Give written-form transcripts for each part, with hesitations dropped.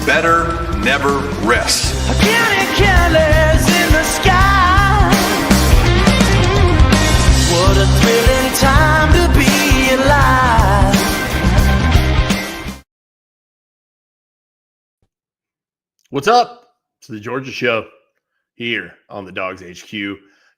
better never rest. Counting colors in the sky. What a thrilling time to be alive. What's up? It's the Georgia Show here on the Dawgs HQ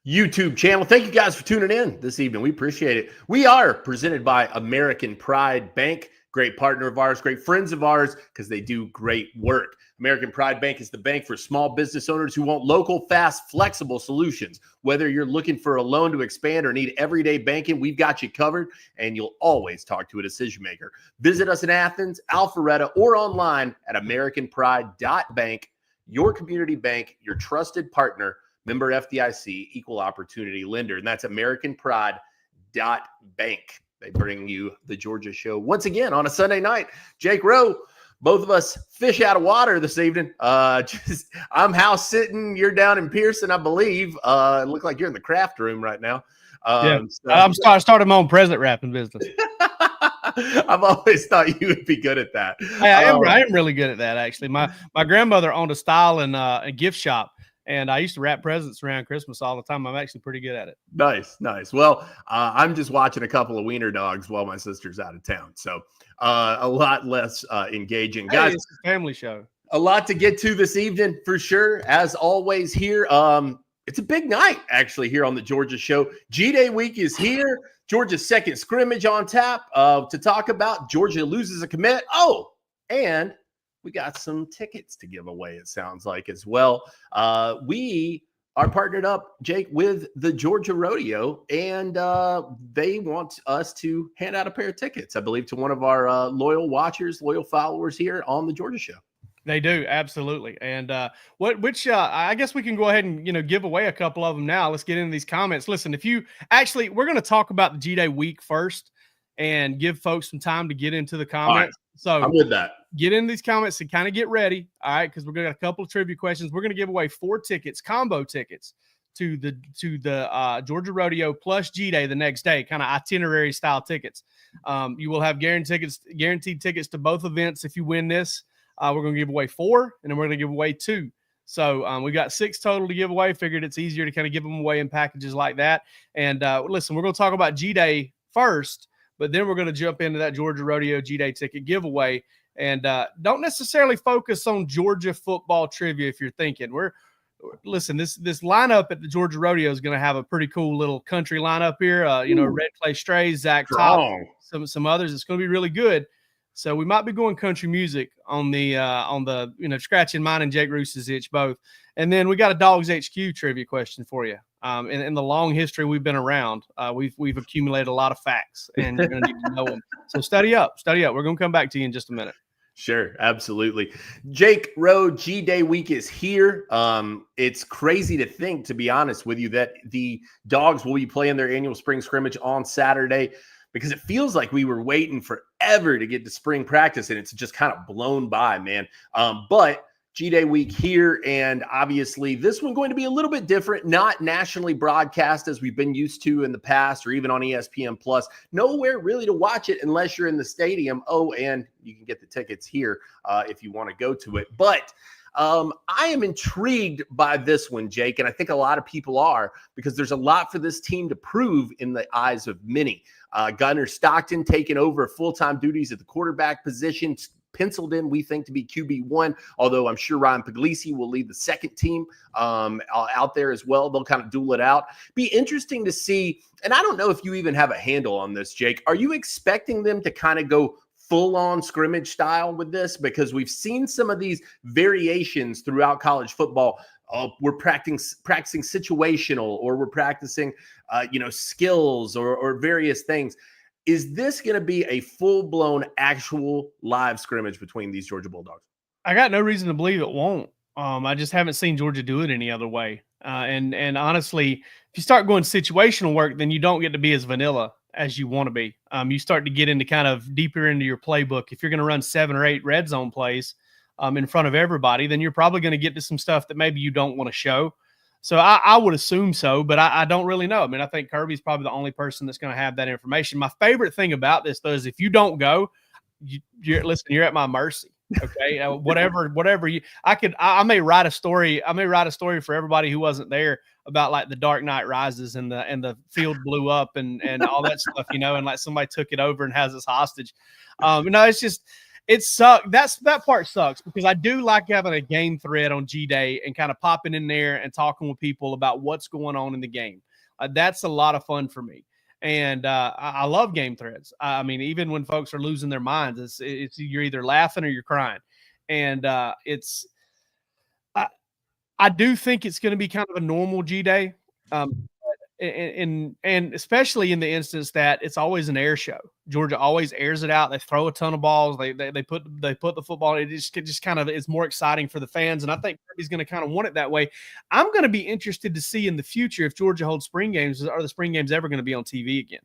YouTube channel. Thank you guys for tuning in this evening. We appreciate it. We are presented by American Pride Bank, great partner of ours, great friends of ours, because they do great work. American Pride Bank is the bank for small business owners who want local, fast, flexible solutions. Whether you're looking for a loan to expand or need everyday banking, we've got you covered, and you'll always talk to a decision maker. Visit us in Athens, Alpharetta, or online at americanpride.bank. Your community bank, your trusted partner, member FDIC, equal opportunity lender. And that's americanpride.bank. They bring you the Georgia Show once again on a Sunday night. Jake Rowe, both of us fish out of water this evening. I'm house sitting. You're down in Pearson, I believe. It look like you're in the craft room right now. I'm starting my own present wrapping business. I've always thought you would be good at that. I am really good at that, actually. My grandmother owned a style and a gift shop, and I used to wrap presents around Christmas all the time. I'm actually pretty good at it. Nice. Well, I'm just watching a couple of wiener dogs while my sister's out of town, so a lot less engaging. Hey, guys, it's a family show. A lot to get to this evening for sure, as always here. It's a big night, actually, here on the Georgia Show. G-Day week is here. Georgia's second scrimmage on tap to talk about. Georgia loses a commit. Oh, and we got some tickets to give away, it sounds like, as well. We are partnered up, Jake, with the Georgia Rodeo, and they want us to hand out a pair of tickets, I believe, to one of our loyal watchers, loyal followers here on the Georgia Show. They do, absolutely. And I guess we can go ahead and, give away a couple of them now. Let's get into these comments. Listen, we're going to talk about the G-Day week first and give folks some time to get into the comments. Right. So I'm with that. Get into these comments and kind of get ready. All right. Because we're going to have a couple of trivia questions. We're going to give away 4 tickets, combo tickets to the Georgia Rodeo plus G-Day the next day, kind of itinerary style tickets. You will have guaranteed tickets to both events if you win this. We're going to give away 4, and then we're going to give away 2. So we've got 6 total to give away. Figured it's easier to kind of give them away in packages like that. And listen, we're going to talk about G-Day first, but then we're going to jump into that Georgia Rodeo G-Day ticket giveaway. And don't necessarily focus on Georgia football trivia if you're thinking. Listen, this lineup at the Georgia Rodeo is going to have a pretty cool little country lineup here. Red Clay Strays, Zach Top, some others. It's going to be really good. So we might be going country music on the scratching mine and Jake Roos's itch both. And then we got a Dawgs HQ trivia question for you. In the long history we've been around, we've accumulated a lot of facts, and you're going to need to know them. So study up. We're going to come back to you in just a minute. Sure, absolutely. Jake Rowe, G-Day week is here. It's crazy to think, to be honest with you, that the Dogs will be playing their annual spring scrimmage on Saturday, because it feels like we were waiting forever to get to spring practice, and it's just kind of blown by, man. But G-Day week here, and obviously this one going to be a little bit different, not nationally broadcast as we've been used to in the past, or even on ESPN Plus. Nowhere really to watch it unless you're in the stadium. Oh, and you can get the tickets here if you want to go to it. But I am intrigued by this one, Jake, and I think a lot of people are, because there's a lot for this team to prove in the eyes of many. Gunnar Stockton taking over full-time duties at the quarterback position, penciled in, we think, to be QB1, although I'm sure Ryan Puglisi will lead the second team out there as well. They'll kind of duel it out. Be interesting to see, and I don't know if you even have a handle on this, Jake. Are you expecting them to kind of go full-on scrimmage style with this? Because we've seen some of these variations throughout college football. We're practicing situational, or we're practicing, skills or various things. Is this going to be a full-blown actual live scrimmage between these Georgia Bulldogs? I got no reason to believe it won't. I just haven't seen Georgia do it any other way. And honestly, if you start going situational work, then you don't get to be as vanilla as you want to be. You start to get into kind of deeper into your playbook. If you're going to run 7 or 8 red zone plays in front of everybody, then you're probably going to get to some stuff that maybe you don't want to show. So I would assume so, but I don't really know. I mean, I think Kirby's probably the only person that's going to have that information. My favorite thing about this, though, is if you don't go, you're at my mercy. Okay, whatever I may write a story. I may write a story for everybody who wasn't there about like the Dark Knight Rises and the field blew up and all that stuff, and like somebody took it over and has us hostage. It's just it sucks. That part sucks because I do like having a game thread on G-Day and kind of popping in there and talking with people about what's going on in the game. That's a lot of fun for me. And I love game threads. I mean, even when folks are losing their minds, it's you're either laughing or you're crying. And I do think it's going to be kind of a normal G-Day. And especially in the instance that it's always an air show. Georgia always airs it out. They throw a ton of balls. They put the football. It just kind of is more exciting for the fans. And I think Kirby's going to kind of want it that way. I'm going to be interested to see in the future if Georgia holds spring games. Are the spring games ever going to be on TV again?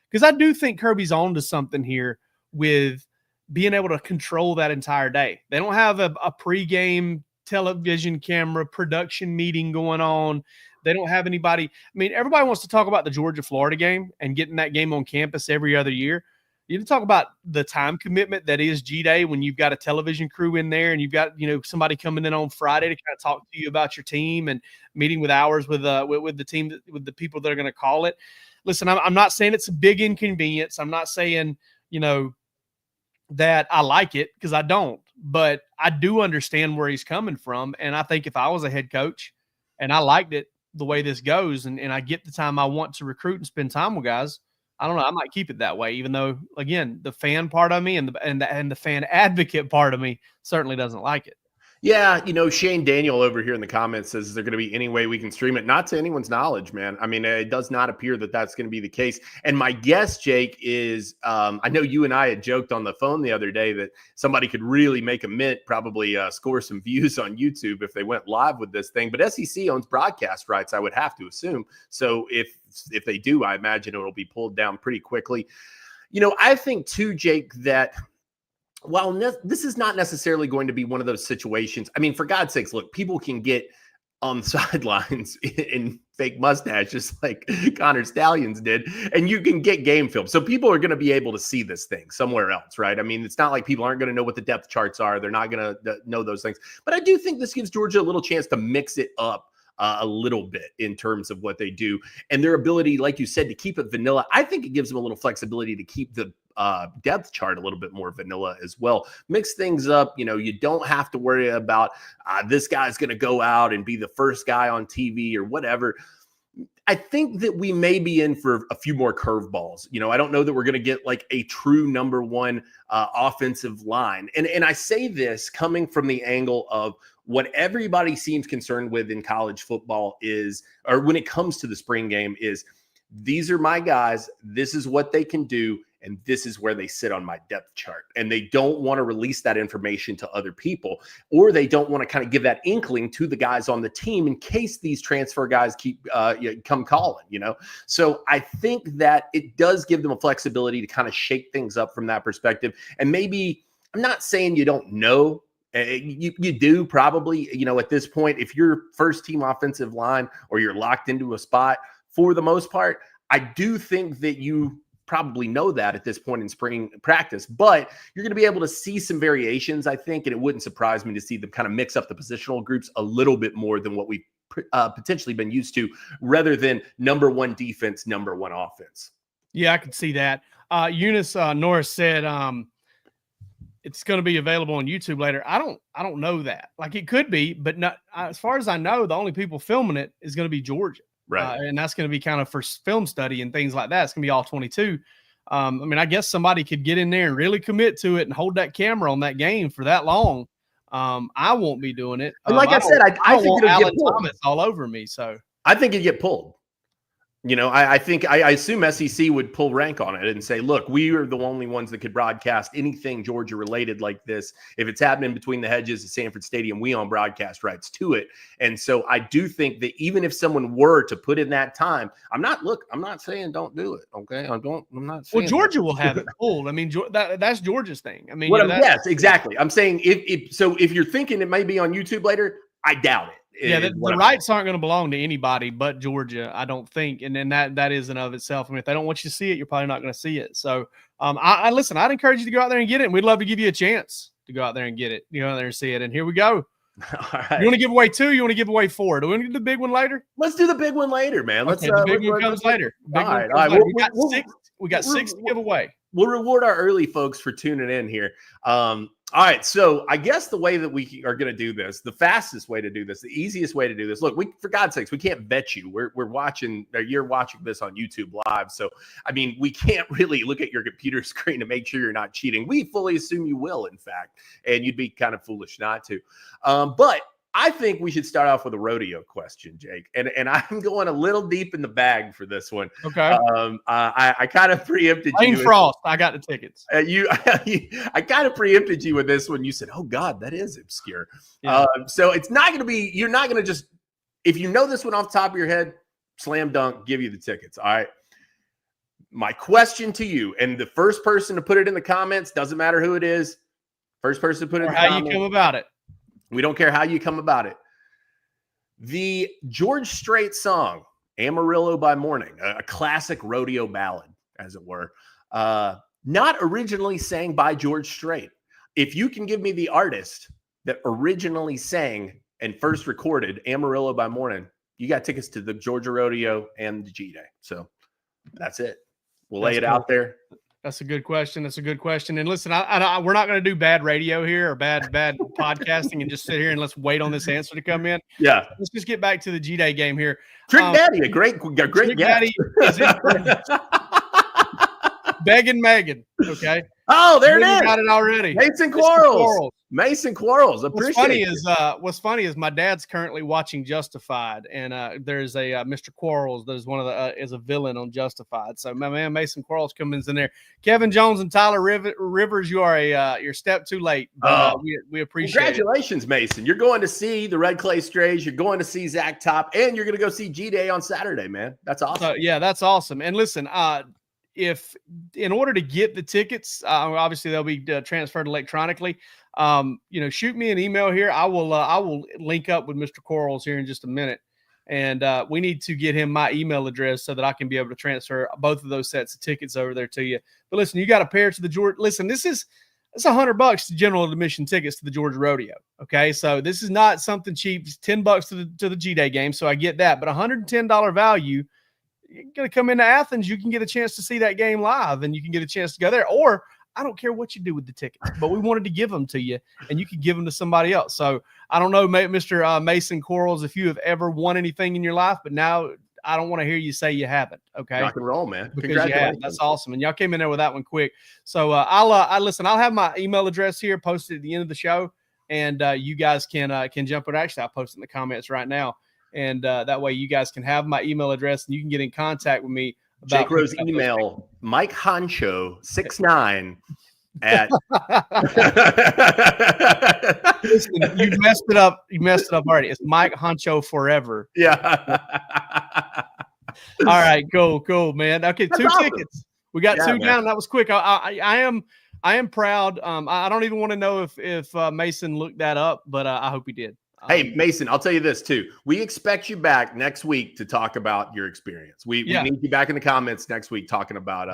Because I do think Kirby's on to something here with being able to control that entire day. They don't have a pregame television camera production meeting going on. They don't have anybody. I mean, everybody wants to talk about the Georgia-Florida game and getting that game on campus every other year. You need to talk about the time commitment that is G-Day when you've got a television crew in there and you've got, somebody coming in on Friday to kind of talk to you about your team and meeting with hours with the team, with the people that are going to call it. Listen, I'm not saying it's a big inconvenience. I'm not saying, that I like it because I don't, but I do understand where he's coming from. And I think if I was a head coach and I liked it, the way this goes and I get the time I want to recruit and spend time with guys, I don't know. I might keep it that way, even though, again, the fan part of me and the fan advocate part of me certainly doesn't like it. Yeah, Shane Daniel over here in the comments says, is there going to be any way we can stream it? Not to anyone's knowledge, man. I mean, it does not appear that that's going to be the case. And my guess, Jake, is I know you and I had joked on the phone the other day that somebody could really make a mint, probably score some views on YouTube if they went live with this thing. But SEC owns broadcast rights, I would have to assume. So if they do, I imagine it'll be pulled down pretty quickly. I think too, Jake, that while this is not necessarily going to be one of those situations. I mean, for God's sakes, look, people can get on the sidelines in fake mustaches like Connor Stallions did, and you can get game film. So people are going to be able to see this thing somewhere else, right? I mean, it's not like people aren't going to know what the depth charts are. They're not going to know those things. But I do think this gives Georgia a little chance to mix it up a little bit in terms of what they do and their ability, like you said, to keep it vanilla. I think it gives them a little flexibility to keep the depth chart a little bit more vanilla as well. Mix things up. You don't have to worry about this guy's going to go out and be the first guy on TV or whatever. I think that we may be in for a few more curveballs. I don't know that we're going to get like a true number one offensive line. And I say this coming from the angle of what everybody seems concerned with in college football is, or when it comes to the spring game, is these are my guys. This is what they can do. And this is where they sit on my depth chart. And they don't want to release that information to other people, or they don't want to kind of give that inkling to the guys on the team in case these transfer guys keep come calling, So I think that it does give them a flexibility to kind of shake things up from that perspective. And maybe, I'm not saying you don't know, you do probably, at this point, if you're first team offensive line or you're locked into a spot for the most part, I do think that you probably know that at this point in spring practice, but you're going to be able to see some variations, I think, and it wouldn't surprise me to see them kind of mix up the positional groups a little bit more than what we've potentially been used to, rather than number one defense, number one offense. Yeah, I can see that. Eunice Norris said it's going to be available on YouTube later. I don't know that. Like, it could be, but not as far as I know, the only people filming it is going to be Georgia. Right. And that's going to be kind of for film study and things like that. It's going to be all 22. I mean, I guess somebody could get in there and really commit to it and hold that camera on that game for that long. I won't be doing it. And like I said, I think it'll Alan get pulled. Thomas all over me. So I think it'd get pulled. I assume SEC would pull rank on it and say, look, we are the only ones that could broadcast anything Georgia related like this. If it's happening between the hedges of Sanford Stadium, we own broadcast rights to it. And so I do think that even if someone were to put in that time, I'm not saying don't do it. Okay. I'm not saying. Well, Georgia will have it pulled. I mean, that's Georgia's thing. I mean, yes, exactly. I'm saying if you're thinking it may be on YouTube later, I doubt it. Yeah, the rights aren't going to belong to anybody but Georgia, I don't think. And then that is in of itself. I mean, if they don't want you to see it, you're probably not going to see it. So, I'd encourage you to go out there and get it. And we'd love to give you a chance to go out there and get it. You go out there and see it. And here we go. All right. You want to give away 2? You want to give away 4? Do we want to do the big one later? Let's do the big one later, man. Let's the big one comes later. All right. We got 6 to give away. We'll reward our early folks for tuning in here. All right. So I guess the way that we are going to do this, the fastest way to do this, the easiest way to do this. Look, for God's sakes, we can't vet you. We're watching. You're watching this on YouTube Live, so I mean, we can't really look at your computer screen to make sure you're not cheating. We fully assume you will, in fact, and you'd be kind of foolish not to. But I think we should start off with a rodeo question, Jake. And I'm going a little deep in the bag for this one. Okay. I kind of preempted Lane you. Frost. I got the tickets. I kind of preempted you with this one. You said, "Oh God, that is obscure." Yeah. So it's not going to be. You're not going to just. If you know this one off the top of your head, slam dunk, give you the tickets. All right. My question to you, and the first person to put it in the comments, doesn't matter who it is. First person to put it in the comments. How you come about it. We don't care how you come about it. The George Strait song, Amarillo by Morning, a classic rodeo ballad, as it were, not originally sang by George Strait. If you can give me the artist that originally sang and first recorded Amarillo by Morning, you got tickets to the Georgia Rodeo and the G-Day. So that's it. We'll lay it out there. That's a good question. And listen, we're not going to do bad radio here or bad podcasting and just sit here and let's wait on this answer to come in. Yeah. Let's just get back to the G-Day game here. Trick Daddy, a great Trick guest. Daddy is begging Megan. Okay. Oh, there it is. Got it already. Mason Quarles. Mason Quarles. What's funny is my dad's currently watching Justified, and there's a Mr. Quarles that is one of the is a villain on Justified. So my man Mason Quarles comes in there. Kevin Jones and Tyler Rivers, you are you're a step too late. But, we appreciate. Congratulations, Mason. You're going to see the Red Clay Strays. You're going to see Zach Top, and you're going to go see G-Day on Saturday, man. That's awesome. So, yeah, that's awesome. And listen, if in order to get the tickets, obviously they'll be transferred electronically. Shoot me an email here. I will link up with Mr. Quarles here in just a minute. And we need to get him my email address so that I can be able to transfer both of those sets of tickets over there to you. But listen, you got a pair to the Georgia. Listen, it's $100 to general admission tickets to the Georgia Rodeo. Okay. So this is not something cheap. It's $10 to the G-Day game. So I get that, but $110 value. You're going to come into Athens, you can get a chance to see that game live and you can get a chance to go there. Or I don't care what you do with the tickets, but we wanted to give them to you and you could give them to somebody else. So I don't know, Mr. Mason Quarles, if you have ever won anything in your life, but now I don't want to hear you say you haven't. Okay. Rock and roll, man. Because you have. That's awesome. And y'all came in there with that one quick. So I'll have my email address here posted at the end of the show and you guys can jump it. Actually, I'll post it in the comments right now. And that way you guys can have my email address and you can get in contact with me. Jake Rose email, Mike Honcho 69 at. Listen, you messed it up. You messed it up already. It's Mike Honcho forever. Yeah. All right. Cool, man. Okay. That's 2 awesome. Tickets. We got 2 down. That was quick. I am proud. I don't even want to know if Mason looked that up, but I hope he did. Hey, Mason, I'll tell you this too. We expect you back next week to talk about your experience. We need you back in the comments next week talking about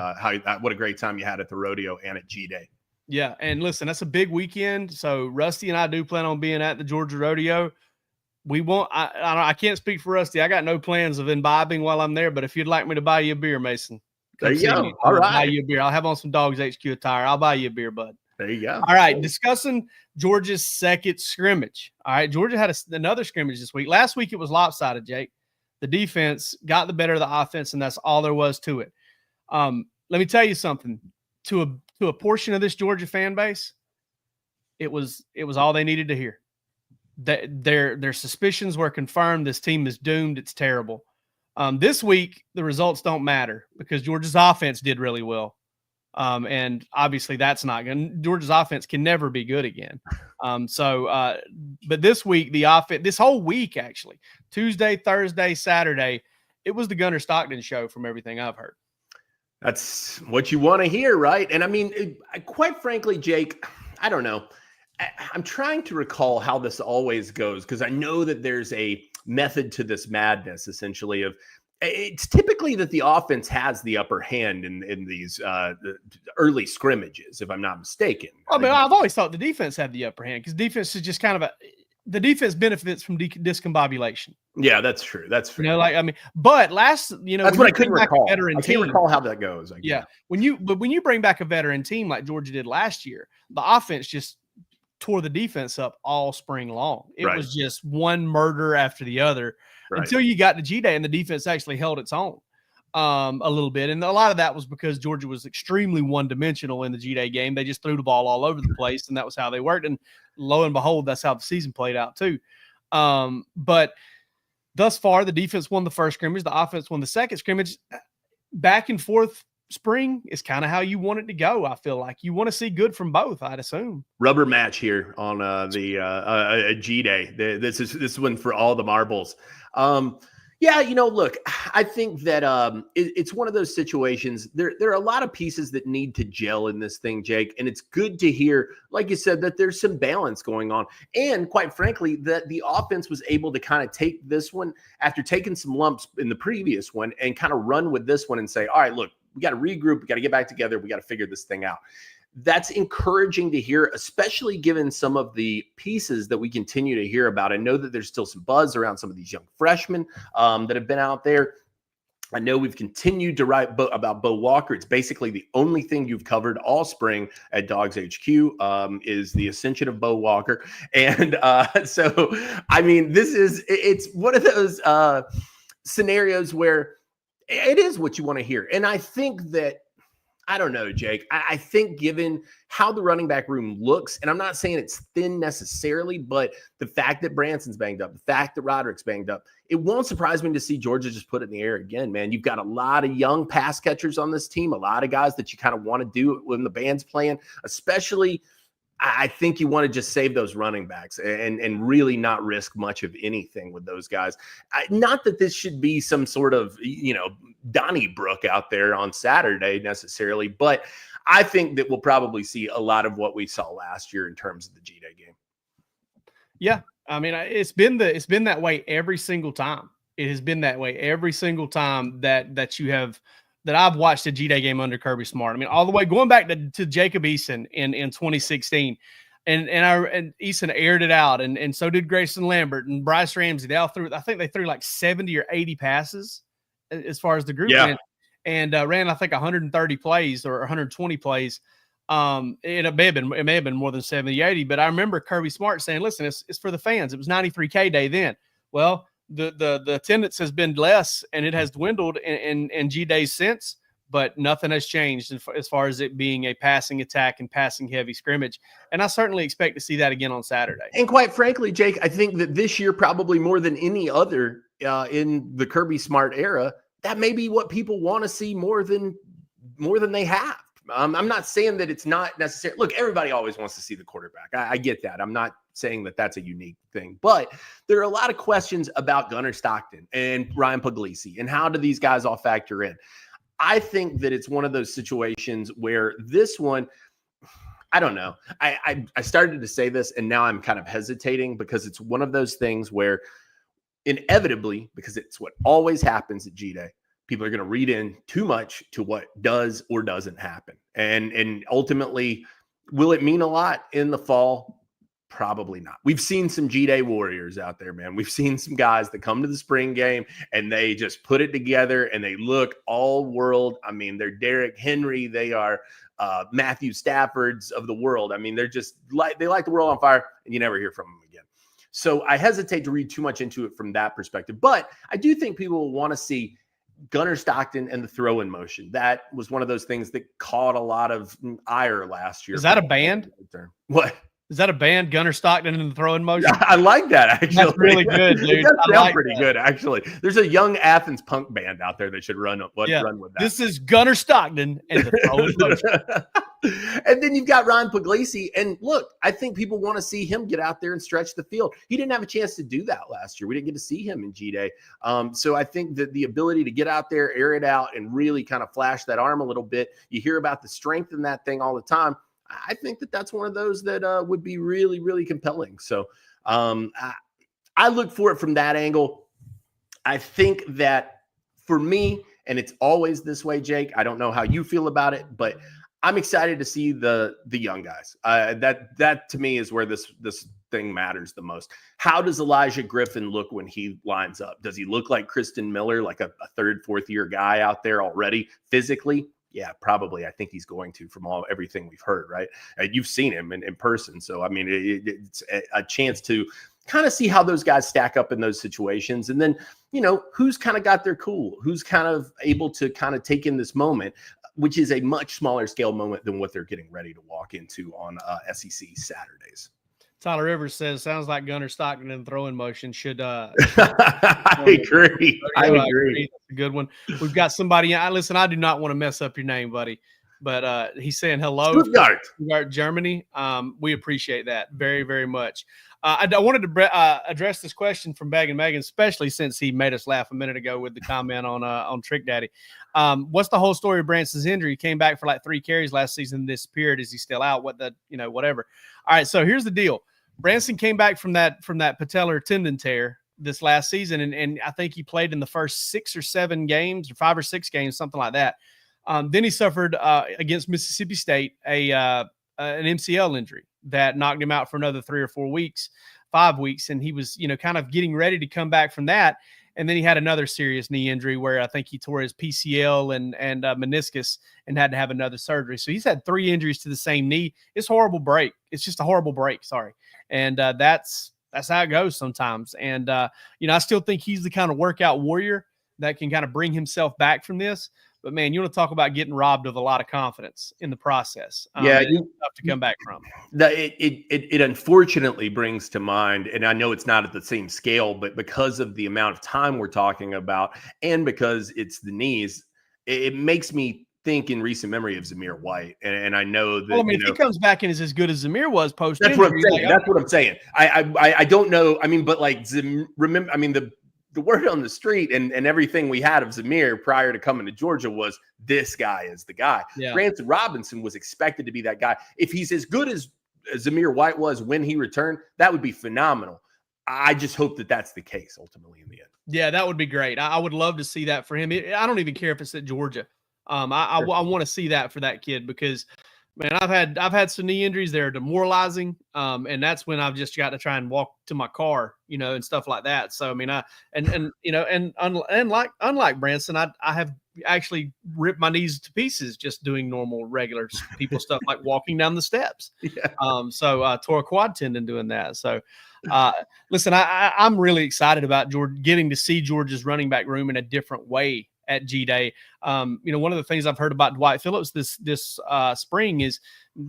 what a great time you had at the rodeo and at G-Day. Yeah, and listen, that's a big weekend. So Rusty and I do plan on being at the Georgia Rodeo. We won't. I can't speak for Rusty. I got no plans of imbibing while I'm there. But if you'd like me to buy you a beer, Mason, there you go. All right, buy you a beer. I'll have on some Dawgs HQ attire. I'll buy you a beer, bud. There you go. All right, discussing Georgia's second scrimmage. All right, Georgia had another scrimmage this week. Last week it was lopsided, Jake. The defense got the better of the offense, and that's all there was to it. Let me tell you something. To a portion of this Georgia fan base, it was all they needed to hear. Their suspicions were confirmed. This team is doomed. It's terrible. This week, the results don't matter because Georgia's offense did really well. And obviously that's not going. Georgia's offense can never be good again. But this week, the offense, this whole week, actually, Tuesday, Thursday, Saturday, it was the Gunnar Stockton show from everything I've heard. That's what you want to hear, right? And I mean, quite frankly, Jake, I don't know. I'm trying to recall how this always goes because I know that there's a method to this madness, essentially, of it's typically that the offense has the upper hand in these the early scrimmages, if I'm not mistaken. I mean, I've always thought the defense had the upper hand because defense is just kind of the defense benefits from discombobulation. Yeah, that's true. That's fair. You know, like, I mean, but that's what I couldn't recall. I can't recall how that goes. Yeah. When you bring back a veteran team like Georgia did last year, the offense just tore the defense up all spring long. It was just one murder after the other until you got to G-Day and the defense actually held its own a little bit. And a lot of that was because Georgia was extremely one-dimensional in the G-Day game. They just threw the ball all over the place, and that was how they worked. And lo and behold, that's how the season played out too. But thus far, the defense won the first scrimmage. The offense won the second scrimmage. Back and forth spring is kind of how you want it to go. I feel like you want to see good from both, I'd assume. Rubber match here on the G-Day. This is one for all the marbles. Yeah, look, I think that it's one of those situations. There are a lot of pieces that need to gel in this thing, Jake, and it's good to hear, like you said, that there's some balance going on. And quite frankly, that the offense was able to kind of take this one after taking some lumps in the previous one and kind of run with this one and say, all right, look, we got to regroup. We got to get back together. We got to figure this thing out. That's encouraging to hear, especially given some of the pieces that we continue to hear about. I know that there's still some buzz around some of these young freshmen that have been out there. I know we've continued to write about Bo Walker. It's basically the only thing you've covered all spring at Dawgs HQ is the ascension of Bo Walker. And so, I mean, it's one of those scenarios where it is what you want to hear. And I think that, I don't know, Jake. I think given how the running back room looks, and I'm not saying it's thin necessarily, but the fact that Branson's banged up, the fact that Roderick's banged up, it won't surprise me to see Georgia just put it in the air again, man. You've got a lot of young pass catchers on this team, a lot of guys that you kind of want to do it when the band's playing, especially I think you want to just save those running backs and really not risk much of anything with those guys. Not that this should be some sort of, Donnybrook out there on Saturday necessarily, but I think that we'll probably see a lot of what we saw last year in terms of the G-Day game. Yeah. I mean, it's been that way every single time. It has been that way every single time that I've watched a G-Day game under Kirby Smart. I mean, all the way going back to Jacob Eason in 2016. And Eason aired it out, and so did Grayson Lambert and Bryce Ramsey. They all threw, I think they threw like 70 or 80 passes as far as the group went, and ran, I think, 130 plays or 120 plays. It may have been more than 70, 80, but I remember Kirby Smart saying, listen, it's for the fans. It was 93K day then. Well, the attendance has been less and it has dwindled in G days since, but nothing has changed as far as it being a passing attack and passing heavy scrimmage. And I certainly expect to see that again on Saturday. And quite frankly, Jake, I think that this year, probably more than any other in the Kirby Smart era, that may be what people want to see more than they have. I'm not saying that it's not necessary. Look, everybody always wants to see the quarterback. I get that. I'm not saying that that's a unique thing, but there are a lot of questions about Gunnar Stockton and Ryan Puglisi and how do these guys all factor in? I think that it's one of those situations where this one, I don't know. I started to say this and now I'm kind of hesitating because it's one of those things where inevitably, because it's what always happens at G-Day, people are going to read in too much to what does or doesn't happen. And ultimately, will it mean a lot in the fall? Probably not. We've seen some G-Day warriors out there, man. We've seen some guys that come to the spring game and they just put it together and they look all world. I mean, they're Derrick Henry. They are Matthew Staffords of the world. I mean, they're just like, they light the world on fire and you never hear from them again. So I hesitate to read too much into it from that perspective, but I do think people will want to see Gunnar Stockton and the throw-in motion. That was one of those things that caught a lot of ire last year. Is that a band? What? Is that a band, Gunnar Stockton and the throw-in motion? I like that, actually. That's really good, dude. It does sound pretty good, actually. There's a young Athens punk band out there that should run with that. This is Gunnar Stockton and the throw-in motion. And then you've got Ryan Puglisi. And look, I think people want to see him get out there and stretch the field. He didn't have a chance to do that last year. We didn't get to see him in G-Day. So I think that the ability to get out there, air it out, and really kind of flash that arm a little bit, you hear about the strength in that thing all the time. I think that that's one of those that would be really, really compelling. So I look for it from that angle. I think that for me, and it's always this way, Jake, I don't know how you feel about it, but I'm excited to see the young guys. That to me is where this thing matters the most. How does Elijah Griffin look when he lines up? Does he look like Kristen Miller, like a third, fourth year guy out there already physically? Yeah, probably. I think he's going to, from everything we've heard, right? You've seen him in person. So, I mean, it's a chance to kind of see how those guys stack up in those situations. And then, who's kind of got their cool, who's kind of able to kind of take in this moment, which is a much smaller scale moment than what they're getting ready to walk into on SEC Saturdays. Tyler Rivers says, sounds like Gunnar Stockton in throwing motion should. I agree. I agree. That's a good one. We've got somebody. Listen, I do not want to mess up your name, buddy, but he's saying hello. Stuttgart, Germany. We appreciate that very, very much. I wanted to address this question from Bag and Megan, especially since he made us laugh a minute ago with the comment on Trick Daddy. What's the whole story of Branson's injury? He came back for like 3 carries last season, disappeared. Is he still out? Whatever. All right, so here's the deal. Branson came back from that patellar tendon tear this last season, and I think he played in the first 6 or 7 games, or 5 or 6 games, something like that. Then he suffered against Mississippi State an MCL injury that knocked him out for another 3 or 4 weeks, 5 weeks, and he was kind of getting ready to come back from that. And then he had another serious knee injury where I think he tore his PCL and meniscus and had to have another surgery. So he's had 3 injuries to the same knee. It's a horrible break. It's just a horrible break. Sorry. And that's how it goes sometimes. And, I still think he's the kind of workout warrior that can kind of bring himself back from this. But, man, you want to talk about getting robbed of a lot of confidence in the process. It's tough to come back from. It unfortunately brings to mind, and I know it's not at the same scale, but because of the amount of time we're talking about and because it's the knees, it makes me think in recent memory of Zamir White. And I know that. Well, if he comes back and is as good as Zamir was post, that's what I'm saying. That's what I'm saying. I don't know. I mean, but like, remember, I mean, the word on the street and everything we had of Zamir prior to coming to Georgia was this guy is the guy. Yeah. Branson Robinson was expected to be that guy. If he's as good as Zamir White was when he returned, that would be phenomenal. I just hope that that's the case ultimately in the end. Yeah, that would be great. I would love to see that for him. I don't even care if it's at Georgia. I want to see that for that kid because, man, I've had some knee injuries that are demoralizing, and that's when I've just got to try and walk to my car, and stuff like that. So I mean, unlike Branson, I have actually ripped my knees to pieces just doing normal, regular people stuff like walking down the steps. Yeah. So tore a quad tendon doing that. So listen, I'm really excited about getting to see Georgia's running back room in a different way at G-Day. One of the things I've heard about Dwight Phillips this spring is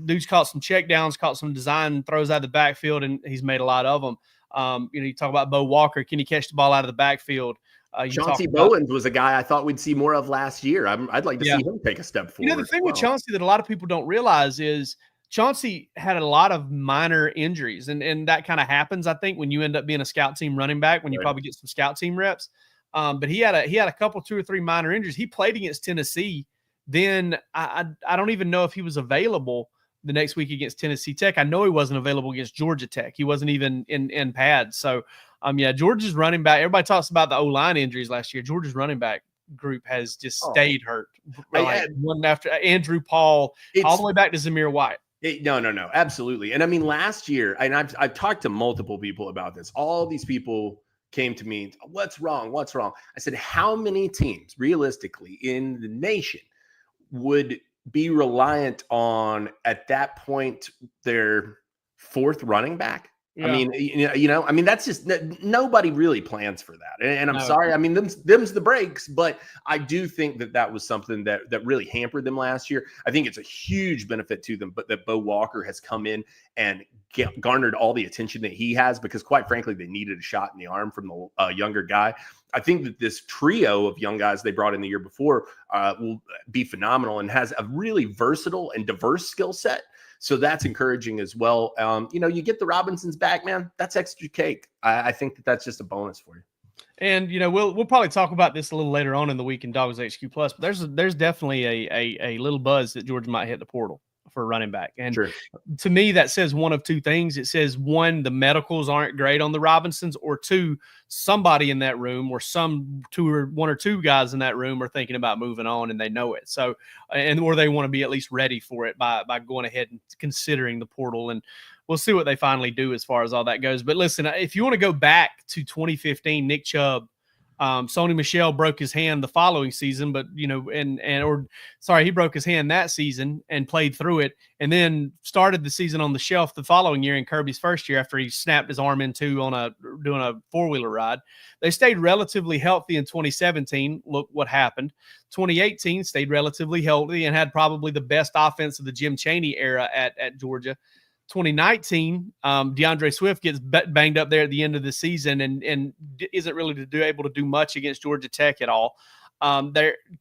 dude's caught some check downs, caught some design throws out of the backfield, and he's made a lot of them. You talk about Bo Walker. Can he catch the ball out of the backfield? Chauncey Bowens was a guy I thought we'd see more of last year. I'd like to see him take a step forward. The thing with Chauncey that a lot of people don't realize is Chauncey had a lot of minor injuries, and that kind of happens, I think, when you end up being a scout team running back, when you probably get some scout team reps. But he had a couple, 2 or 3 minor injuries. He played against Tennessee. Then I don't even know if he was available the next week against Tennessee Tech. I know he wasn't available against Georgia Tech. He wasn't even in pads. So, Georgia's running back. Everybody talks about the O-line injuries last year. Georgia's running back group has just stayed hurt. One after Andrew Paul, all the way back to Zamir White. No, absolutely. And I mean, last year, and I've talked to multiple people about this. All these people came to me, what's wrong? I said, how many teams realistically in the nation would be reliant on, at that point, their 4th running back? Yeah. I mean, that's just nobody really plans for that. And I'm sorry. I mean, them's the breaks, but I do think that was something that really hampered them last year. I think it's a huge benefit to them, but that Bo Walker has come in and garnered all the attention that he has because, quite frankly, they needed a shot in the arm from the younger guy. I think that this trio of young guys they brought in the year before will be phenomenal and has a really versatile and diverse skill set. So that's encouraging as well. You get the Robinsons back, man. That's extra cake. I think that's just a bonus for you. And we'll probably talk about this a little later on in the week in Dawgs HQ Plus. But there's definitely a little buzz that Georgia might hit the portal. for a running back. And Sure. to me, that says one of two things. It says, one, the medicals aren't great on the Robinsons, or two, somebody in that room, or one or two guys in that room are thinking about moving on and they know it. So, or they want to be at least ready for it by going ahead and considering the portal. And we'll see what they finally do as far as all that goes. But listen, if you want to go back to 2015, Nick Chubb, Sony Michel broke his hand the following season, but he broke his hand that season and played through it, and then started the season on the shelf the following year in Kirby's first year after he snapped his arm in two doing a four-wheeler ride. They stayed relatively healthy in 2017. Look what happened. 2018 stayed relatively healthy and had probably the best offense of the Jim Chaney era at Georgia. 2019, DeAndre Swift gets banged up there at the end of the season and isn't really able to do much against Georgia Tech at all.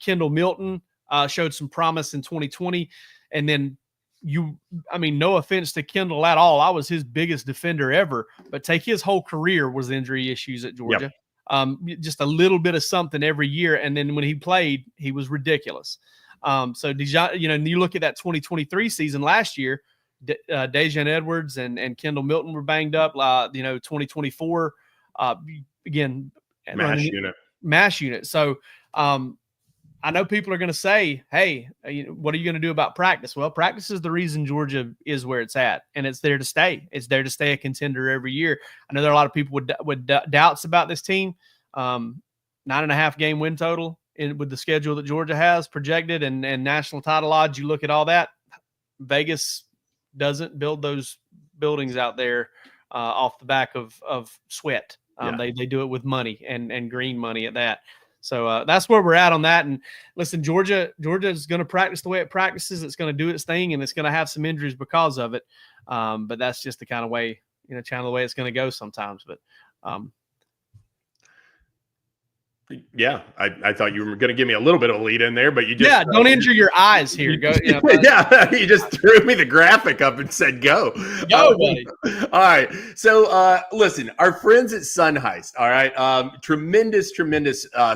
Kendall Milton showed some promise in 2020. And then no offense to Kendall at all. I was his biggest defender ever, but take his whole career was injury issues at Georgia. Yep. Just a little bit of something every year. And then when he played, he was ridiculous. So you look at that 2023 season last year, Dejan Edwards and Kendall Milton were banged up. 2024 again, mash unit. So I know people are going to say, "Hey, what are you going to do about practice?" Well, practice is the reason Georgia is where it's at, and it's there to stay. It's there to stay a contender every year. I know there are a lot of people with doubts about this team. 9.5 game win total with the schedule that Georgia has projected and national title odds. You look at all that, Vegas doesn't build those buildings out there off the back of sweat. They do it with money and green money at that. So that's where we're at on that. And listen, Georgia is going to practice the way it practices. It's going to do its thing, and it's going to have some injuries because of it. But that's just the kind of way, the way it's going to go sometimes. But yeah, I thought you were going to give me a little bit of a lead in there, but you just don't injure your eyes here. Go, you just threw me the graphic up and said go, buddy. All right, so listen, our friends at Sunheis, all right, tremendous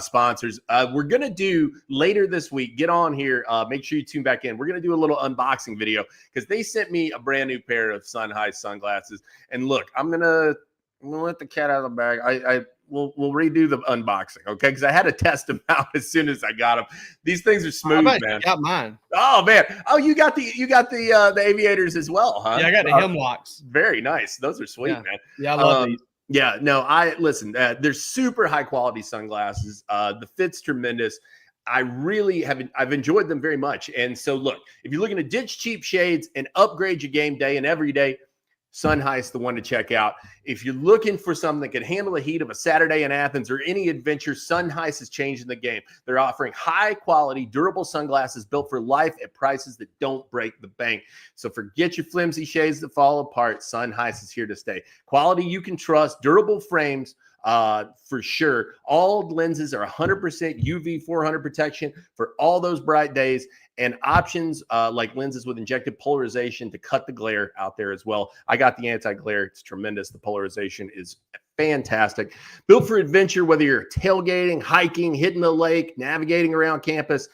sponsors. We're going to do later this week. Get on here. Make sure you tune back in. We're going to do a little unboxing video because they sent me a brand new pair of Sunheis sunglasses. And look, I'm gonna let the cat out of the bag. We'll redo the unboxing, okay? Because I had to test them out as soon as I got them. These things are smooth, man. I got mine. Oh man! Oh, you got the aviators as well, huh? Yeah, I got the Hemlocks. Very nice. Those are sweet, man. Yeah, I love these. Yeah, no, listen. They're super high quality sunglasses. The fit's tremendous. I've enjoyed them very much. And so, look, if you're looking to ditch cheap shades and upgrade your game day and every day, Sunheis, the one to check out. If you're looking for something that can handle the heat of a Saturday in Athens or any adventure, Sunheis is changing the game. They're offering high-quality, durable sunglasses built for life at prices that don't break the bank. So forget your flimsy shades that fall apart. Sunheis is here to stay. Quality you can trust, durable frames, for sure. All lenses are 100% UV 400 protection for all those bright days, and options like lenses with injected polarization to cut the glare out there as well. I got the anti-glare. It's tremendous. The polarization is fantastic. Built for adventure, whether you're tailgating, hiking, hitting the lake, navigating around campus,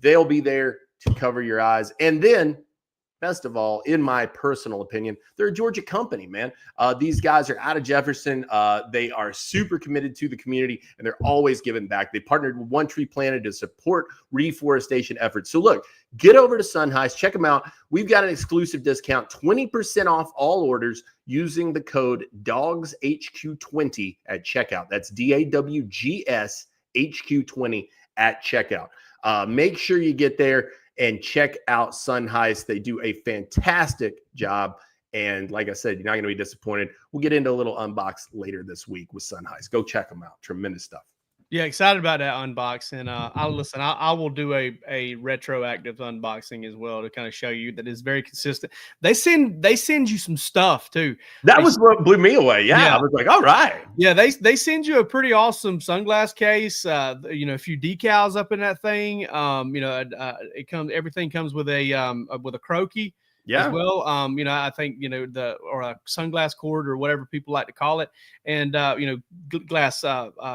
they'll be there to cover your eyes. And then, best of all, in my personal opinion, they're a Georgia company, man. These guys are out of Jefferson. They are super committed to the community, and they're always giving back. They partnered with One Tree Planet to support reforestation efforts. So look, get over to Sunheis. Check them out. We've got an exclusive discount, 20% off all orders using the code DawgsHQ20 at checkout. That's DAWGS HQ20 at checkout. Make sure you get there and check out Sunheis. They do a fantastic job. And like I said, you're not going to be disappointed. We'll get into a little unbox later this week with Sunheis. Go check them out. Tremendous stuff. Yeah, excited about that unbox. And I will do a retroactive unboxing as well to kind of show you that it's very consistent. They send you some stuff too. That was what blew me away. Yeah. I was like, all right. Yeah, they send you a pretty awesome sunglass case. A few decals up in that thing. Everything comes with a croaky. as well. I think, or a sunglass cord or whatever people like to call it. And, glass,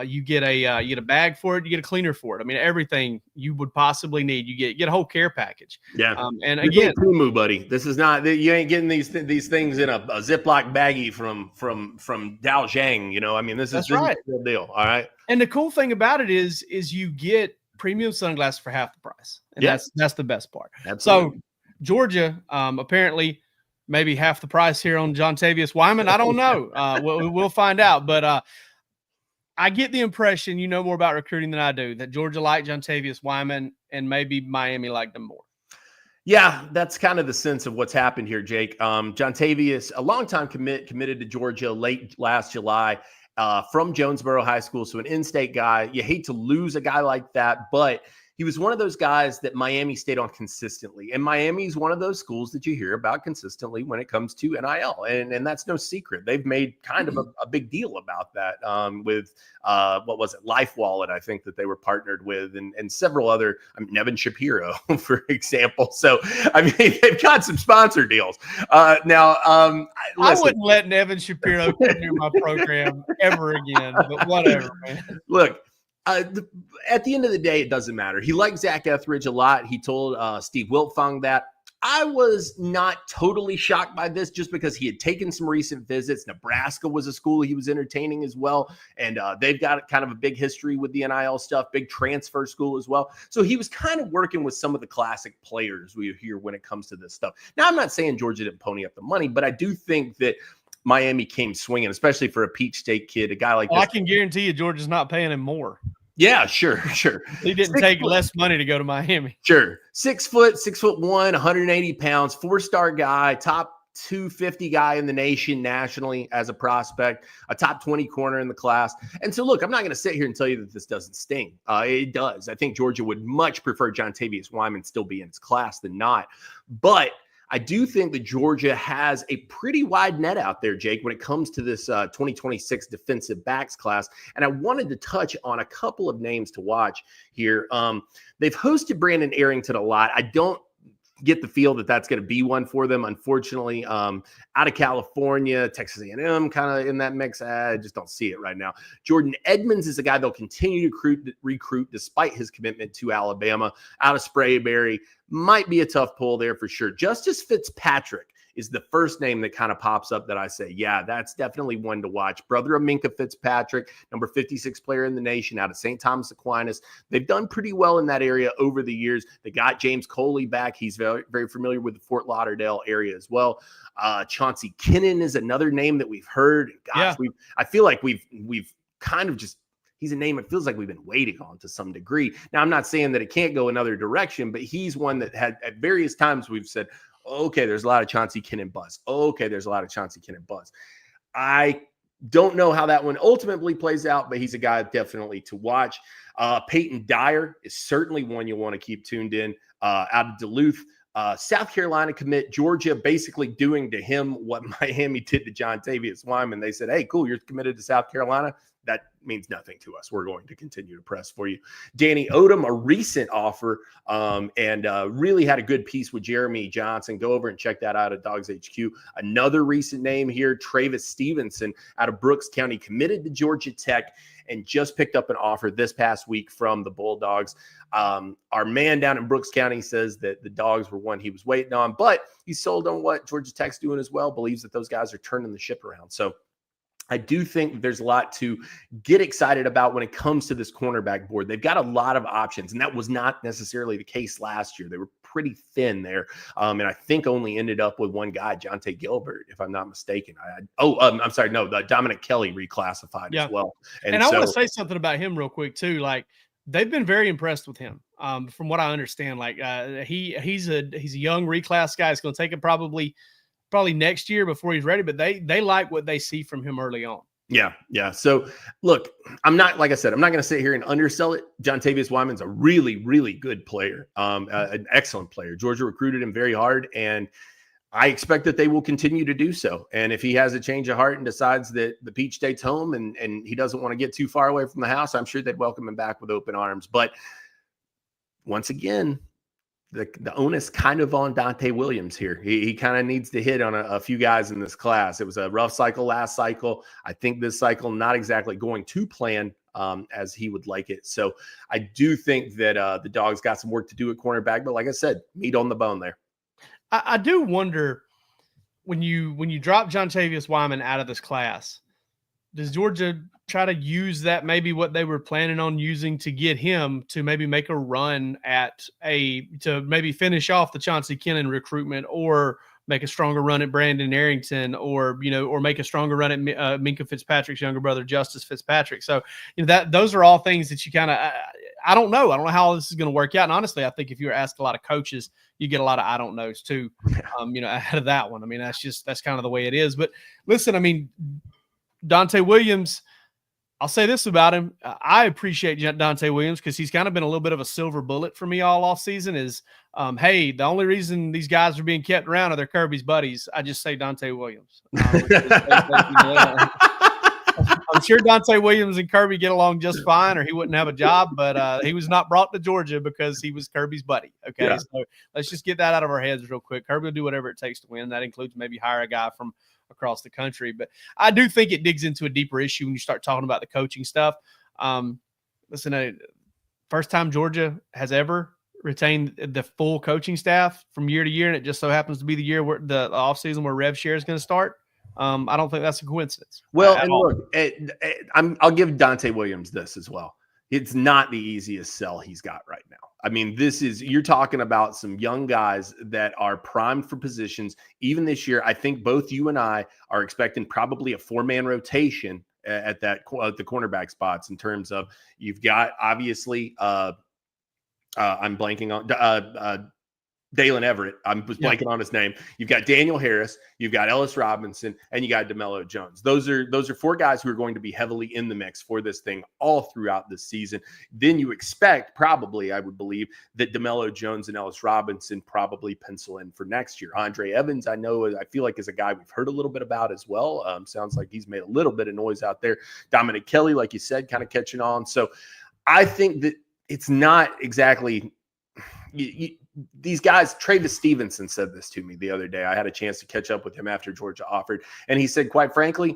you get a bag for it, you get a cleaner for it. I mean, everything you would possibly need, you get a whole care package. Yeah. And again, Kumu, buddy, this is not, you ain't getting these things in a Ziploc baggie from Dawgs. I mean, this is a real deal. All right. And the cool thing about it is you get premium sunglasses for half the price. And that's the best part. Absolutely. So Georgia, apparently maybe half the price here on Jontavius Wyman. I don't know. We'll find out. But I get the impression you know more about recruiting than I do, that Georgia liked Jontavius Wyman and maybe Miami liked him more. Yeah, that's kind of the sense of what's happened here, Jake. Jontavius, a longtime committed to Georgia late last July from Jonesboro High School. So an in-state guy. You hate to lose a guy like that, but he was one of those guys that Miami stayed on consistently. And Miami is one of those schools that you hear about consistently when it comes to NIL. And that's no secret. They've made kind of a big deal about that with, what was it, Life Wallet, I think, that they were partnered with, and several other, Nevin Shapiro, for example. So, I mean, they've got some sponsor deals. Now, I wouldn't let Nevin Shapiro come near my program ever again, but whatever, man. Look, at the end of the day, it doesn't matter. He liked Zach Etheridge a lot. He told Steve Wiltfong that. I was not totally shocked by this just because he had taken some recent visits. Nebraska was a school he was entertaining as well. And they've got kind of a big history with the NIL stuff, big transfer school as well. So he was kind of working with some of the classic players we hear when it comes to this stuff. Now, I'm not saying Georgia didn't pony up the money, but I do think that Miami came swinging, especially for a Peach State kid, a guy like this. I can guarantee you Georgia's not paying him more. Yeah, sure. He didn't take less money to go to Miami. Sure. 6'1", 180 pounds, 4-star guy, top 250 guy in the nation nationally as a prospect, a top 20 corner in the class. And so, look, I'm not going to sit here and tell you that this doesn't sting. It does. I think Georgia would much prefer Jontavius Wyman still be in its class than not. But I do think that Georgia has a pretty wide net out there, Jake, when it comes to this 2026 defensive backs class. And I wanted to touch on a couple of names to watch here. They've hosted Brandon Arrington a lot. I don't get the feel that that's going to be one for them, unfortunately. Out of California, Texas A&M kind of in that mix. I just don't see it right now. Jordan Edmonds is a guy they'll continue to recruit despite his commitment to Alabama. Out of Sprayberry, might be a tough pull there for sure. Justice Fitzpatrick is the first name that kind of pops up that I say, yeah, that's definitely one to watch. Brother of Minka Fitzpatrick, number 56 player in the nation out of St. Thomas Aquinas. They've done pretty well in that area over the years. They got James Coley back. He's very, very familiar with the Fort Lauderdale area as well. Chauncey Kinnan is another name that we've heard. Gosh, yeah. I feel like we've kind of just, he's a name it feels like we've been waiting on to some degree. Now, I'm not saying that it can't go another direction, but he's one that had at various times we've said, okay, there's a lot of Chauncey Kinnan buzz. Okay, there's a lot of Chauncey Kinnan buzz. I don't know how that one ultimately plays out, but he's a guy definitely to watch. Peyton Dyer is certainly one you want to keep tuned in out of Duluth. South Carolina commit, Georgia basically doing to him what Miami did to Jontavius Wyman. They said, hey, cool, you're committed to South Carolina. That means nothing to us. We're going to continue to press for you. Danny Odom, a recent offer, and really had a good piece with Jeremy Johnson. Go over and check that out at Dawgs HQ. Another recent name here, Travis Stevenson out of Brooks County, committed to Georgia Tech and just picked up an offer this past week from the Bulldogs. Our man down in Brooks County says that the Dogs were one he was waiting on, but he's sold on what Georgia Tech's doing as well, believes that those guys are turning the ship around. So I do think there's a lot to get excited about when it comes to this cornerback board. They've got a lot of options, and that was not necessarily the case last year. They were pretty thin there, and I think only ended up with one guy, Jonte Gilbert, if I'm not mistaken. I'm sorry, no, the Dominic Kelly reclassified as well. And I want to say something about him real quick too. Like, they've been very impressed with him, from what I understand. Like, he's a young reclass guy. It's going to take him probably next year before he's ready, but they like what they see from him early on. Yeah. So look, like I said, I'm not going to sit here and undersell it. Jontavius Wyman's a really, really good player, an excellent player. Georgia recruited him very hard, and I expect that they will continue to do so. And if he has a change of heart and decides that the Peach State's home and he doesn't want to get too far away from the house, I'm sure they'd welcome him back with open arms. But once again, the onus kind of on Dante Williams here. He kind of needs to hit on a few guys in this class. It was a rough cycle last cycle. I think this cycle not exactly going to plan as he would like it. So I do think that the Dogs got some work to do at cornerback. But like I said, meat on the bone there. I do wonder when you drop John Tavius Wyman out of this class, does Georgia try to use that, maybe what they were planning on using to get him to maybe make a run to maybe finish off the Chauncey Kennan recruitment, or make a stronger run at Brandon Arrington, or make a stronger run at Minkah Fitzpatrick's younger brother, Justice Fitzpatrick. So, those are all things that you kind of, I don't know. I don't know how this is going to work out. And honestly, I think if you were asked a lot of coaches, you get a lot of I don't knows too, out of that one. I mean, that's kind of the way it is. But listen, I mean, Dante Williams, I'll say this about him. I appreciate Dante Williams because he's kind of been a little bit of a silver bullet for me all off season is, hey, the only reason these guys are being kept around are their Kirby's buddies. I just say Dante Williams. I'm sure Dante Williams and Kirby get along just fine, or he wouldn't have a job, but he was not brought to Georgia because he was Kirby's buddy. Okay, yeah. So let's just get that out of our heads real quick. Kirby will do whatever it takes to win. That includes maybe hire a guy from across the country. But I do think it digs into a deeper issue when you start talking about the coaching stuff. Listen, first time Georgia has ever retained the full coaching staff from year to year, and it just so happens to be the year where the offseason where rev share is going to start. I don't think that's a coincidence. Well, and look, I'll give Dante Williams this as well. It's not the easiest sell he's got right now. I mean, you're talking about some young guys that are primed for positions. Even this year, I think both you and I are expecting probably a 4-man rotation at the cornerback spots in terms of you've got obviously I'm blanking on Dalen Everett. I'm just blanking on his name. You've got Daniel Harris, you've got Ellis Robinson, and you got DeMello Jones. Those are 4 guys who are going to be heavily in the mix for this thing all throughout this season. Then you expect, probably, I would believe, that DeMello Jones and Ellis Robinson probably pencil in for next year. Andre Evans, I feel like is a guy we've heard a little bit about as well. Sounds like he's made a little bit of noise out there. Dominic Kelly, like you said, kind of catching on. So I think that it's not exactly these guys. Travis Stevenson said this to me the other day. I had a chance to catch up with him after Georgia offered, and he said, quite frankly,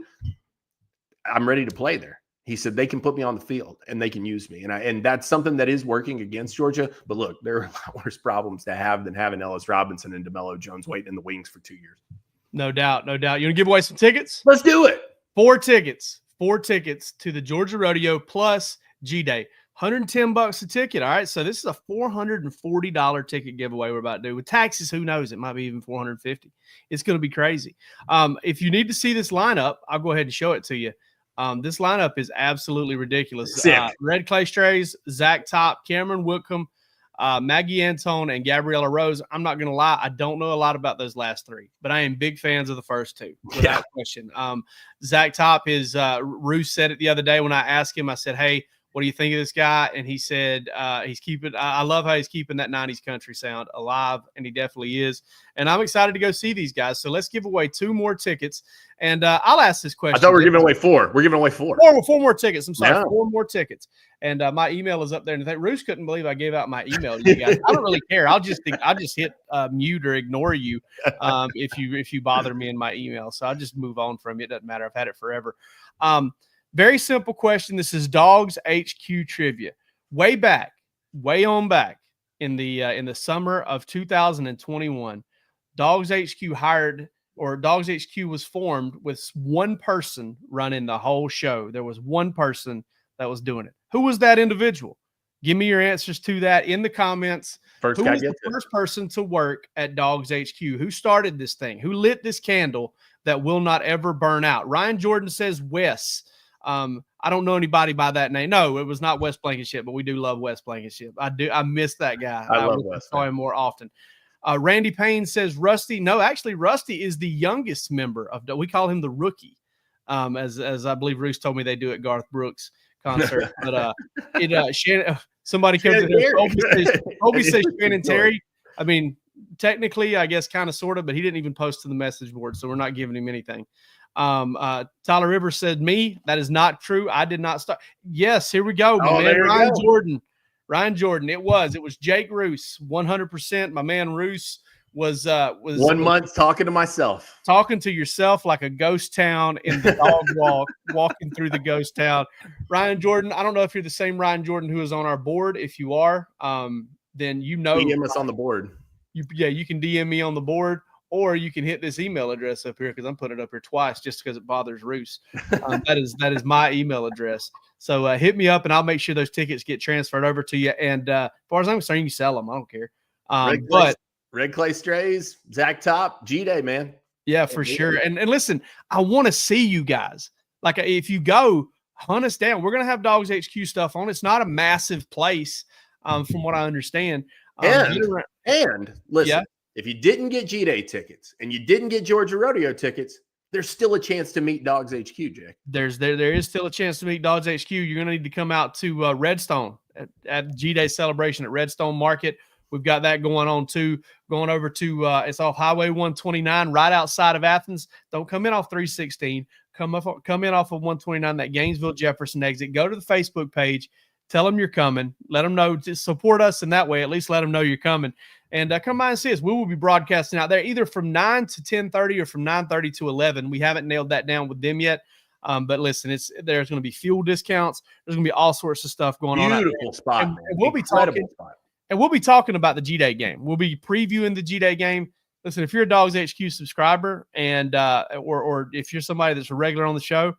I'm ready to play there. He said they can put me on the field and they can use me, and that's something that is working against Georgia. But look, there are a lot worse problems to have than having Ellis Robinson and DeMello Jones waiting in the wings for 2 years. No doubt. You want to give away some tickets? Let's do it. 4 tickets to the Georgia Rodeo plus G-Day. $110 a ticket. All right. So this is a $440 ticket giveaway we're about to do. With taxes, who knows? It might be even $450. It's going to be crazy. If you need to see this lineup, I'll go ahead and show it to you. This lineup is absolutely ridiculous. Red Clay Strays, Zach Top, Cameron Whitcomb, Maggie Antone, and Gabriella Rose. I'm not going to lie. I don't know a lot about those last 3, but I am big fans of the first 2 without question. Zach Top is Roos said it the other day when I asked him, I said, hey, what do you think of this guy? And he said I love how he's keeping that 90s country sound alive, and he definitely is. And I'm excited to go see these guys. So let's give away 2 more tickets. And I'll ask this question. I thought we were giving away 4. We're giving away 4. 4 more tickets. I'm sorry, 4 more tickets. And my email is up there. And I think Roos couldn't believe I gave out my email to you guys. I don't really care. I'll just hit mute or ignore you if you bother me in my email. So I'll just move on from it. It doesn't matter. I've had it forever. Very simple question. This is Dawgs HQ trivia. Way on back in the summer of 2021, Dawgs HQ was formed with one person running the whole show. There was one person that was doing it. Who was that individual? Give me your answers to that in the comments. Who was the first person to work at Dawgs HQ? Who started this thing? Who lit this candle that will not ever burn out? Ryan Jordan says Wes. I don't know anybody by that name. No, it was not Wes Blankenship, but we do love Wes Blankenship. I miss that guy. I love Wes. Saw him more often. Randy Payne says Rusty. No, actually, Rusty is the youngest member of. We call him the rookie, as I believe Roos told me they do at Garth Brooks concert. But somebody comes in here. Kobe says Shannon Terry. I mean, technically, I guess, kind of, sort of, but he didn't even post to the message board, so we're not giving him anything. Tyler Rivers said me. That is not true. I did not start. Yes, here we go. Ryan Jordan. Ryan Jordan. It was Jake Roos, 100%. My man Roos was 1 month talking to myself, talking to yourself like a ghost town in the dog walk, walking through the ghost town. Ryan Jordan, I don't know if you're the same Ryan Jordan who is on our board. If you are, then you know DM us on the board. You can DM me on the board, or you can hit this email address up here because I'm putting it up here twice just because it bothers Roos. That is my email address. So hit me up and I'll make sure those tickets get transferred over to you. And as far as I'm concerned, you sell them. I don't care. Red Clay Strays, Zach Top, G-Day, man. Yeah, for sure. And listen, I want to see you guys. Like, if you go, hunt us down. We're going to have Dawgs HQ stuff on. It's not a massive place, from what I understand. And listen, if you didn't get G-Day tickets and you didn't get Georgia Rodeo tickets, there's still a chance to meet Dawgs HQ, Jake. There is still a chance to meet Dawgs HQ. You're going to need to come out to Redstone at G-Day celebration at Redstone Market. We've got that going on too. Going over to it's off Highway 129, right outside of Athens. Don't come in off 316. Come in off of 129, that Gainesville Jefferson exit. Go to the Facebook page. Tell them you're coming. Let them know. Just support us in that way. At least let them know you're coming. And come by and see us. We will be broadcasting out there either from 9 to 10:30 or from 9:30 to 11. We haven't nailed that down with them yet. But listen, there's going to be fuel discounts. There's going to be all sorts of stuff going on. Beautiful spot. And we'll be talking. And we'll be talking about the G-Day game. We'll be previewing the G-Day game. Listen, if you're a Dawgs HQ subscriber and or if you're somebody that's a regular on the show,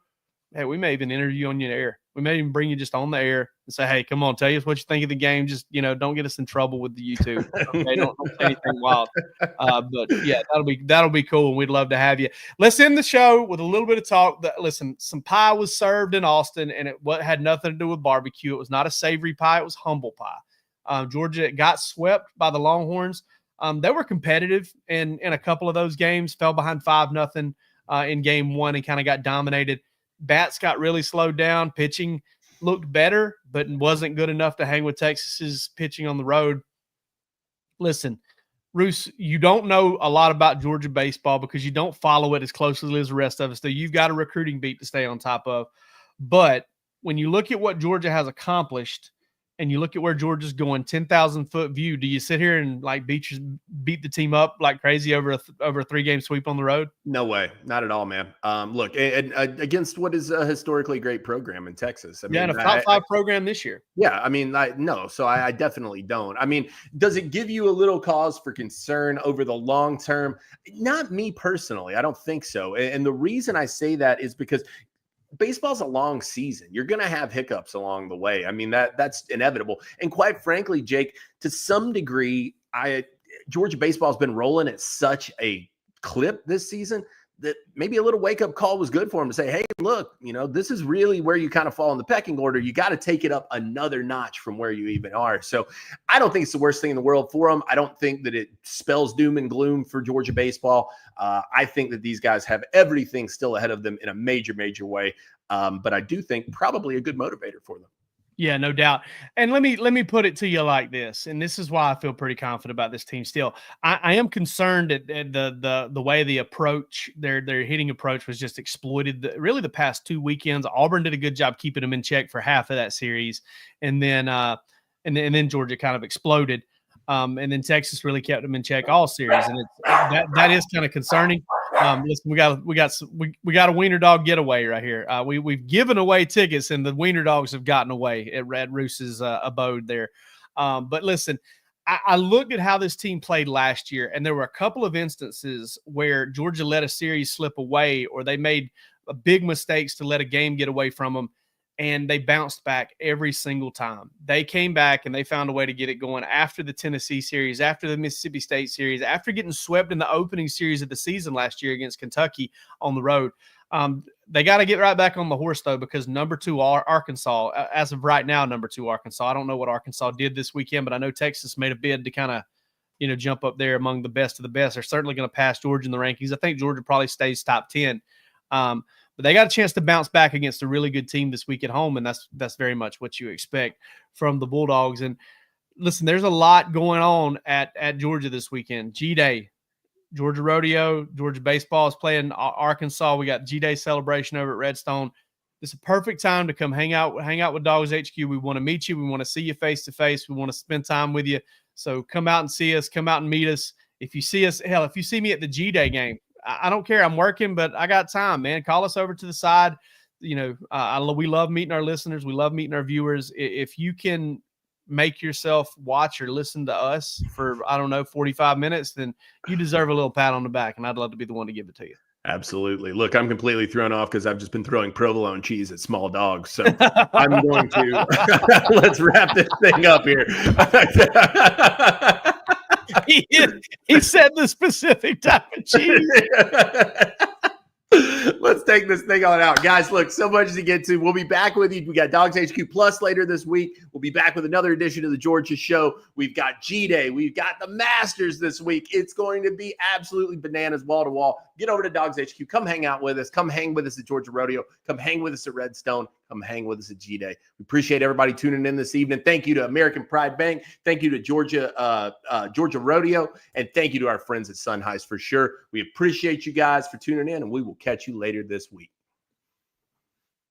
hey, we may even interview on your air. We may even bring you just on the air and say, hey, come on, tell us what you think of the game. Just, don't get us in trouble with the YouTube. Okay, don't say anything wild. But yeah, that'll be cool, and we'd love to have you. Let's end the show with a little bit of talk. Listen, some pie was served in Austin, and it had nothing to do with barbecue. It was not a savory pie. It was humble pie. Georgia got swept by the Longhorns. They were competitive in a couple of those games, fell behind 5-0 in game one and kind of got dominated. Bats got really slowed down. Pitching looked better, but wasn't good enough to hang with Texas's pitching on the road. Listen, Roos, you don't know a lot about Georgia baseball because you don't follow it as closely as the rest of us do. You've got a recruiting beat to stay on top of. But when you look at what Georgia has accomplished, and you look at where Georgia's going, 10,000-foot view, do you sit here and like beat the team up like crazy over a 3-game sweep on the road? No way. Not at all, man. Look, against what is a historically great program in Texas. And a top 5 program this year. Yeah, I mean, no. So I definitely don't. I mean, does it give you a little cause for concern over the long term? Not me personally. I don't think so. And the reason I say that is because baseball's a long season. You're going to have hiccups along the way. I mean, that's inevitable. And quite frankly, Jake, to some degree, Georgia baseball has been rolling at such a clip this season that maybe a little wake-up call was good for him to say, hey, look, this is really where you kind of fall in the pecking order. You got to take it up another notch from where you even are. So I don't think it's the worst thing in the world for them. I don't think that it spells doom and gloom for Georgia baseball. I think that these guys have everything still ahead of them in a major, major way. But I do think probably a good motivator for them. Yeah, no doubt. And let me put it to you like this, and this is why I feel pretty confident about this team still. I am concerned at the way the approach, their hitting approach was just exploited. Really the past 2 weekends, Auburn did a good job keeping them in check for half of that series, and then Georgia kind of exploded. And then Texas really kept them in check all series, and that is kind of concerning. Listen, we got a wiener dog getaway right here. We've given away tickets, and the wiener dogs have gotten away at Red Roos's abode there. But listen, I looked at how this team played last year, and there were a couple of instances where Georgia let a series slip away, or they made big mistakes to let a game get away from them. And they bounced back every single time. They came back and they found a way to get it going after the Tennessee series, after the Mississippi State series, after getting swept in the opening series of the season last year against Kentucky on the road. They got to get right back on the horse, though, because number 2 Arkansas, as of right now, number 2 Arkansas. I don't know what Arkansas did this weekend, but I know Texas made a bid to kind of, jump up there among the best of the best. They're certainly going to pass Georgia in the rankings. I think Georgia probably stays top 10. But they got a chance to bounce back against a really good team this week at home, and that's very much what you expect from the Bulldogs. And listen, there's a lot going on at Georgia this weekend. G-Day, Georgia Rodeo, Georgia baseball is playing Arkansas. We got G-Day celebration over at Redstone. This is a perfect time to come hang out with Dawgs HQ. We want to meet you. We want to see you face to face. We want to spend time with you. So come out and see us. Come out and meet us. If you see us, hell, if you see me at the G-Day game, I don't care. I'm working, but I got time, man. Call us over to the side. You know, we love meeting our listeners. We love meeting our viewers. If you can make yourself watch or listen to us for, I don't know, 45 minutes, then you deserve a little pat on the back, and I'd love to be the one to give it to you. Absolutely. Look, I'm completely thrown off because I've just been throwing provolone cheese at small dogs. So I'm going to let's wrap this thing up here. He said the specific type of cheese. Let's take this thing on out. Guys, look, so much to get to. We'll be back with you. We got Dawgs HQ Plus later this week. We'll be back with another edition of the Georgia Show. We've got G-Day. We've got the Masters this week. It's going to be absolutely bananas, wall to wall. Get over to Dawgs HQ. Come hang out with us. Come hang with us at Georgia Rodeo. Come hang with us at Redstone. Come hang with us at G-Day. We appreciate everybody tuning in this evening. Thank you to American Pride Bank. Thank you to Georgia Rodeo. And thank you to our friends at Sunheis for sure. We appreciate you guys for tuning in, and we will catch you later this week.